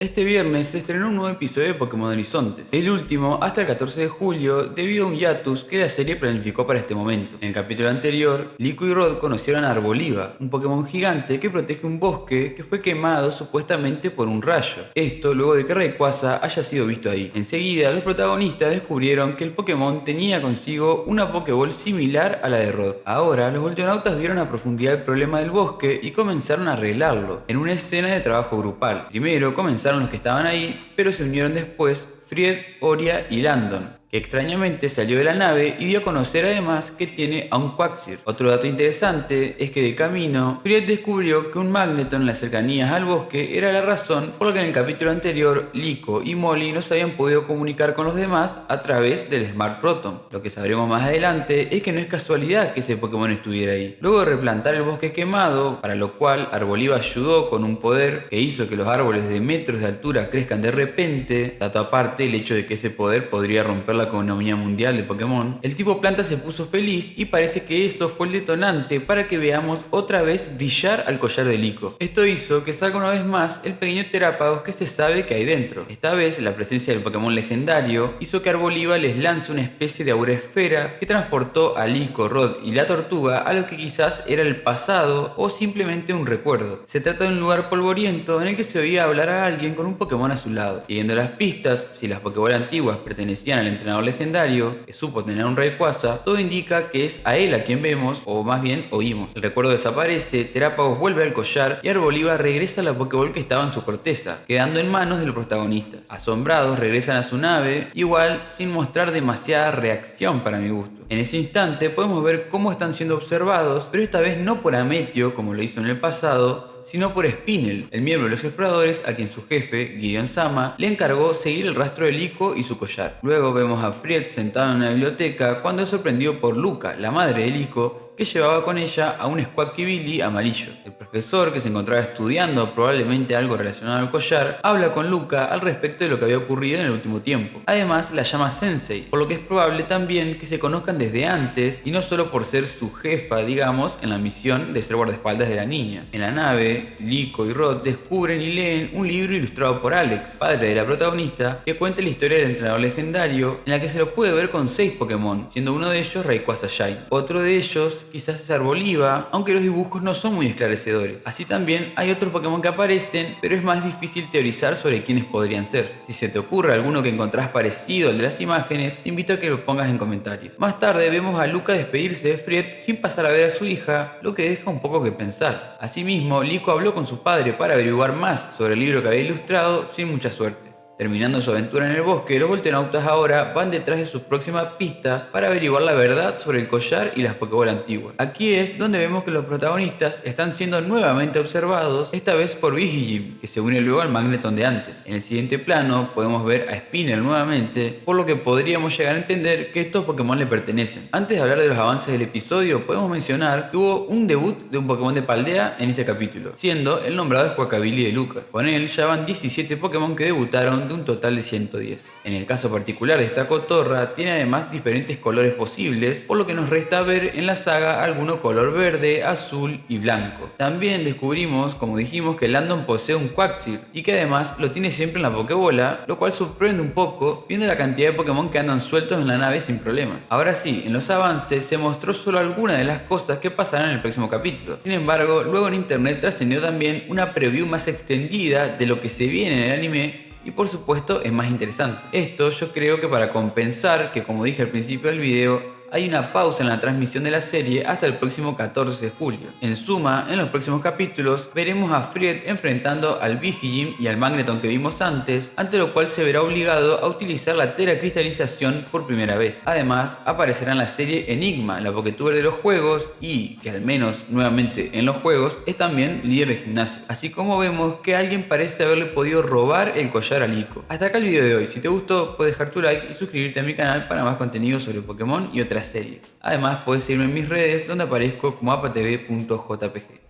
Este viernes se estrenó un nuevo episodio de Pokémon Horizontes, el último hasta el 14 de julio debido a un hiatus que la serie planificó para este momento. En el capítulo anterior, Liko y Rod conocieron a Arboliva, un Pokémon gigante que protege un bosque que fue quemado supuestamente por un rayo. Esto luego de que Rayquaza haya sido visto ahí. Enseguida, los protagonistas descubrieron que el Pokémon tenía consigo una Pokéball similar a la de Rod. Ahora, los volteonautas vieron a profundidad el problema del bosque y comenzaron a arreglarlo, en una escena de trabajo grupal. Primero comenzaron los que estaban ahí, pero se unieron después Fried, Oria y Landon, que extrañamente salió de la nave y dio a conocer además que tiene a un Quagsir. Otro dato interesante es que de camino, Fried descubrió que un Magneton en las cercanías al bosque era la razón por la que en el capítulo anterior Liko y Molly no se habían podido comunicar con los demás a través del Smart Proton. Lo que sabremos más adelante es que no es casualidad que ese Pokémon estuviera ahí. Luego de replantar el bosque quemado, para lo cual Arboliva ayudó con un poder que hizo que los árboles de metros de altura crezcan de repente, dato aparte el hecho de que ese poder podría romper la economía mundial de Pokémon, el tipo planta se puso feliz y parece que eso fue el detonante para que veamos otra vez brillar al collar de Liko. Esto hizo que salga una vez más el pequeño Terapagos que se sabe que hay dentro. Esta vez la presencia del Pokémon legendario hizo que Arboliva les lance una especie de aura esfera que transportó a Liko, Rod y la tortuga a lo que quizás era el pasado o simplemente un recuerdo. Se trata de un lugar polvoriento en el que se oía hablar a alguien con un Pokémon a su lado. Siguiendo las pistas, si las Pokéball antiguas pertenecían al entrenador legendario, que supo tener un Rayquaza, todo indica que es a él a quien vemos, o más bien oímos. El recuerdo desaparece, Terapagos vuelve al collar y Arboliva regresa a la Pokéball que estaba en su corteza, quedando en manos de los protagonistas. Asombrados regresan a su nave, igual sin mostrar demasiada reacción para mi gusto. En ese instante podemos ver cómo están siendo observados, pero esta vez no por Ametio como lo hizo en el pasado, sino por Spinel, el miembro de los exploradores a quien su jefe, Gideon Sama, le encargó seguir el rastro de Liko y su collar. Luego vemos a Fried sentado en una biblioteca cuando es sorprendido por Luca, la madre de Liko, que llevaba con ella a un Squawky amarillo. El profesor, que se encontraba estudiando probablemente algo relacionado al collar, habla con Luca al respecto de lo que había ocurrido en el último tiempo. Además, la llama Sensei, por lo que es probable también que se conozcan desde antes y no solo por ser su jefa, digamos, en la misión de ser guardaespaldas de la niña. En la nave, Liko y Rod descubren y leen un libro ilustrado por Alex, padre de la protagonista, que cuenta la historia del entrenador legendario, en la que se lo puede ver con 6 Pokémon, siendo uno de ellos Rayquaza Shine. Otro de ellos quizás es Arboliva, aunque los dibujos no son muy esclarecedores. Así también hay otros Pokémon que aparecen, pero es más difícil teorizar sobre quiénes podrían ser. Si se te ocurre alguno que encontrás parecido al de las imágenes, te invito a que lo pongas en comentarios. Más tarde vemos a Luca despedirse de Fried sin pasar a ver a su hija, lo que deja un poco que pensar. Asimismo, Liko habló con su padre para averiguar más sobre el libro que había ilustrado sin mucha suerte. Terminando su aventura en el bosque, los voltenautas ahora van detrás de su próxima pista para averiguar la verdad sobre el collar y las Pokéball antiguas. Aquí es donde vemos que los protagonistas están siendo nuevamente observados, esta vez por Vigijim, que se une luego al Magneton de antes. En el siguiente plano podemos ver a Spinel nuevamente, por lo que podríamos llegar a entender que estos Pokémon le pertenecen. Antes de hablar de los avances del episodio, podemos mencionar que hubo un debut de un Pokémon de Paldea en este capítulo, siendo el nombrado Squawkabilly de Luca. Con él ya van 17 Pokémon que debutaron de un total de 110. En el caso particular de esta cotorra, tiene además diferentes colores posibles, por lo que nos resta ver en la saga alguno color verde, azul y blanco. También descubrimos, como dijimos, que Landon posee un Quagsir y que además lo tiene siempre en la Pokébola, lo cual sorprende un poco viendo la cantidad de Pokémon que andan sueltos en la nave sin problemas. Ahora sí, en los avances se mostró solo algunas de las cosas que pasarán en el próximo capítulo. Sin embargo, luego en internet trascendió también una preview más extendida de lo que se viene en el anime y por supuesto es más interesante. Esto yo creo que para compensar que, como dije al principio del video, hay una pausa en la transmisión de la serie hasta el próximo 14 de julio. En suma, en los próximos capítulos veremos a Fried enfrentando al Vigijim y al Magneton que vimos antes, ante lo cual se verá obligado a utilizar la teracristalización por primera vez. Además, aparecerá en la serie Enigma, la Pokétuber de los juegos y que al menos nuevamente en los juegos es también líder de gimnasio. Así como vemos que alguien parece haberle podido robar el collar a Liko. Hasta acá el video de hoy. Si te gustó, puedes dejar tu like y suscribirte a mi canal para más contenido sobre Pokémon y otras series. Además, puedes seguirme en mis redes donde aparezco como apatv.jpg.